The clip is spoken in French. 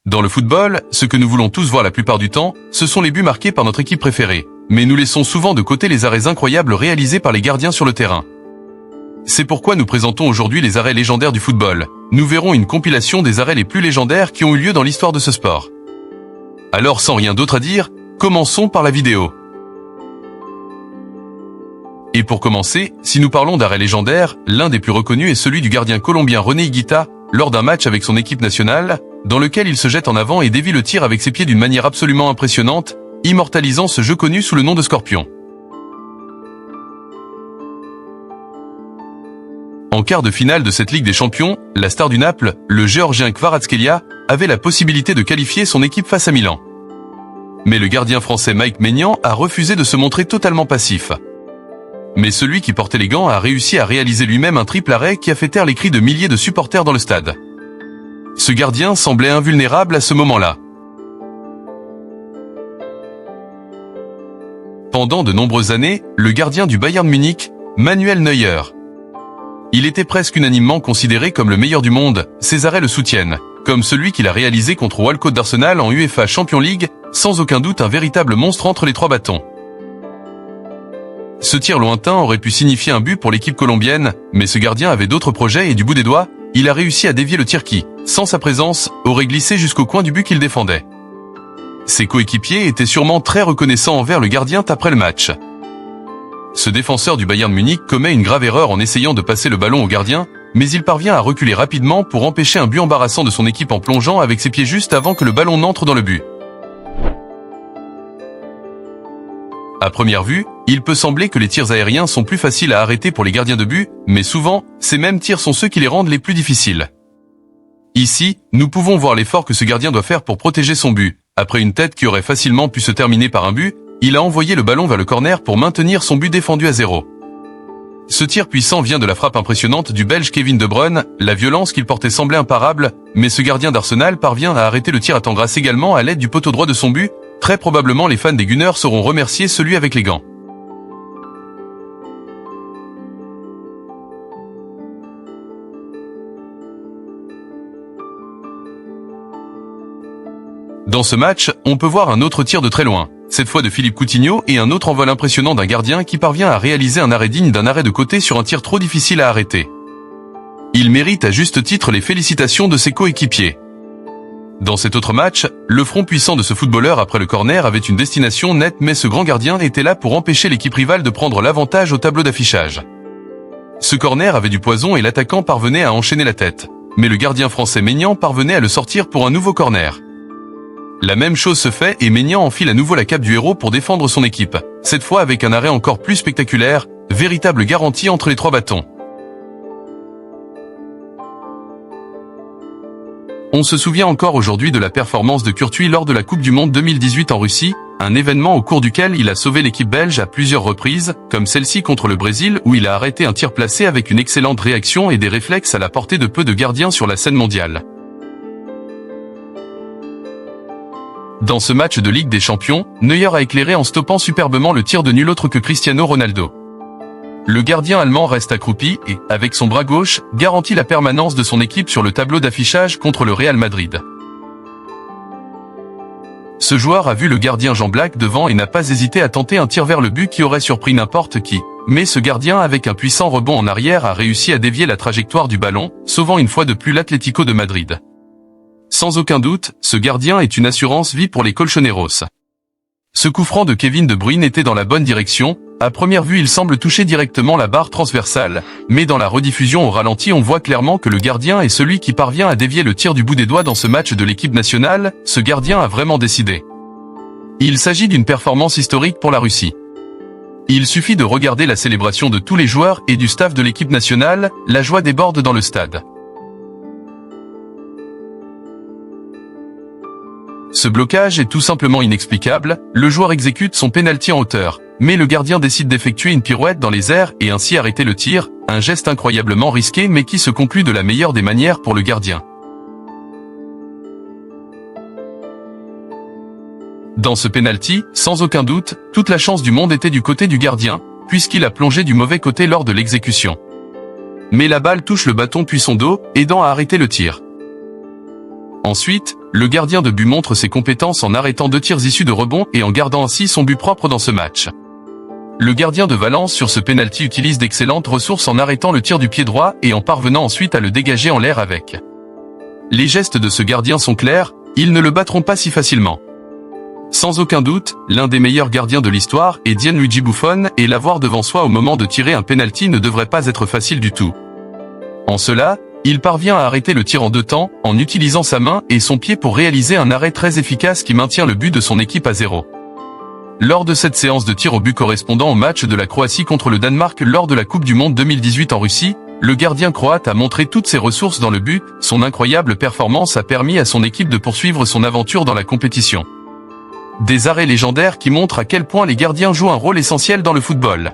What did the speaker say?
Dans le football, ce que nous voulons tous voir la plupart du temps, ce sont les buts marqués par notre équipe préférée. Mais nous laissons souvent de côté les arrêts incroyables réalisés par les gardiens sur le terrain. C'est pourquoi nous présentons aujourd'hui les arrêts légendaires du football. Nous verrons une compilation des arrêts les plus légendaires qui ont eu lieu dans l'histoire de ce sport. Alors sans rien d'autre à dire, commençons par la vidéo. Et pour commencer, si nous parlons d'arrêts légendaires, l'un des plus reconnus est celui du gardien colombien René Higuita, lors d'un match avec son équipe nationale, dans lequel il se jette en avant et dévie le tir avec ses pieds d'une manière absolument impressionnante, immortalisant ce jeu connu sous le nom de Scorpion. En quart de finale de cette Ligue des Champions, la star du Naples, le Géorgien Kvaratskhelia, avait la possibilité de qualifier son équipe face à Milan. Mais le gardien français Mike Maignan a refusé de se montrer totalement passif. Mais celui qui portait les gants a réussi à réaliser lui-même un triple arrêt qui a fait taire les cris de milliers de supporters dans le stade. Ce gardien semblait invulnérable à ce moment-là. Pendant de nombreuses années, le gardien du Bayern Munich, Manuel Neuer. Il était presque unanimement considéré comme le meilleur du monde, ses arrêts le soutiennent, comme celui qu'il a réalisé contre Walcott d'Arsenal en UEFA Champions League, sans aucun doute un véritable monstre entre les trois bâtons. Ce tir lointain aurait pu signifier un but pour l'équipe colombienne, mais ce gardien avait d'autres projets et du bout des doigts, il a réussi à dévier le tir qui, sans sa présence, aurait glissé jusqu'au coin du but qu'il défendait. Ses coéquipiers étaient sûrement très reconnaissants envers le gardien après le match. Ce défenseur du Bayern Munich commet une grave erreur en essayant de passer le ballon au gardien, mais il parvient à reculer rapidement pour empêcher un but embarrassant de son équipe en plongeant avec ses pieds juste avant que le ballon n'entre dans le but. À première vue, il peut sembler que les tirs aériens sont plus faciles à arrêter pour les gardiens de but, mais souvent, ces mêmes tirs sont ceux qui les rendent les plus difficiles. Ici, nous pouvons voir l'effort que ce gardien doit faire pour protéger son but. Après une tête qui aurait facilement pu se terminer par un but, il a envoyé le ballon vers le corner pour maintenir son but défendu à 0. Ce tir puissant vient de la frappe impressionnante du Belge Kevin De Bruyne, la violence qu'il portait semblait imparable, mais ce gardien d'Arsenal parvient à arrêter le tir à temps grâce également à l'aide du poteau droit de son but. Très probablement les fans des Gunners sauront remercier celui avec les gants. Dans ce match, on peut voir un autre tir de très loin, cette fois de Philippe Coutinho et un autre envol impressionnant d'un gardien qui parvient à réaliser un arrêt digne d'un arrêt de côté sur un tir trop difficile à arrêter. Il mérite à juste titre les félicitations de ses coéquipiers. Dans cet autre match, le front puissant de ce footballeur après le corner avait une destination nette mais ce grand gardien était là pour empêcher l'équipe rivale de prendre l'avantage au tableau d'affichage. Ce corner avait du poison et l'attaquant parvenait à enchaîner la tête, mais le gardien français Maignan parvenait à le sortir pour un nouveau corner. La même chose se fait et Maignan enfile à nouveau la cape du héros pour défendre son équipe, cette fois avec un arrêt encore plus spectaculaire, véritable garantie entre les trois bâtons. On se souvient encore aujourd'hui de la performance de Courtois lors de la Coupe du Monde 2018 en Russie, un événement au cours duquel il a sauvé l'équipe belge à plusieurs reprises, comme celle-ci contre le Brésil où il a arrêté un tir placé avec une excellente réaction et des réflexes à la portée de peu de gardiens sur la scène mondiale. Dans ce match de Ligue des Champions, Neuer a éclairé en stoppant superbement le tir de nul autre que Cristiano Ronaldo. Le gardien allemand reste accroupi et, avec son bras gauche, garantit la permanence de son équipe sur le tableau d'affichage contre le Real Madrid. Ce joueur a vu le gardien Jean Black devant et n'a pas hésité à tenter un tir vers le but qui aurait surpris n'importe qui. Mais ce gardien avec un puissant rebond en arrière a réussi à dévier la trajectoire du ballon, sauvant une fois de plus l'Atlético de Madrid. Sans aucun doute, ce gardien est une assurance vie pour les Colchoneros. Ce coup franc de Kevin De Bruyne était dans la bonne direction. À première vue, il semble toucher directement la barre transversale, mais dans la rediffusion au ralenti, on voit clairement que le gardien est celui qui parvient à dévier le tir du bout des doigts dans ce match de l'équipe nationale. Ce gardien a vraiment décidé. Il s'agit d'une performance historique pour la Russie. Il suffit de regarder la célébration de tous les joueurs et du staff de l'équipe nationale, la joie déborde dans le stade. Ce blocage est tout simplement inexplicable, le joueur exécute son pénalty en hauteur, mais le gardien décide d'effectuer une pirouette dans les airs et ainsi arrêter le tir, un geste incroyablement risqué mais qui se conclut de la meilleure des manières pour le gardien. Dans ce pénalty, sans aucun doute, toute la chance du monde était du côté du gardien, puisqu'il a plongé du mauvais côté lors de l'exécution. Mais la balle touche le bâton puis son dos, aidant à arrêter le tir. Ensuite, le gardien de but montre ses compétences en arrêtant 2 tirs issus de rebond et en gardant ainsi son but propre dans ce match. Le gardien de Valence sur ce penalty utilise d'excellentes ressources en arrêtant le tir du pied droit et en parvenant ensuite à le dégager en l'air avec. Les gestes de ce gardien sont clairs, ils ne le battront pas si facilement. Sans aucun doute, l'un des meilleurs gardiens de l'histoire est Gianluigi Buffon et l'avoir devant soi au moment de tirer un penalty ne devrait pas être facile du tout. En cela, il parvient à arrêter le tir en 2 temps, en utilisant sa main et son pied pour réaliser un arrêt très efficace qui maintient le but de son équipe à 0. Lors de cette séance de tir au but correspondant au match de la Croatie contre le Danemark lors de la Coupe du Monde 2018 en Russie, le gardien croate a montré toutes ses ressources dans le but, son incroyable performance a permis à son équipe de poursuivre son aventure dans la compétition. Des arrêts légendaires qui montrent à quel point les gardiens jouent un rôle essentiel dans le football.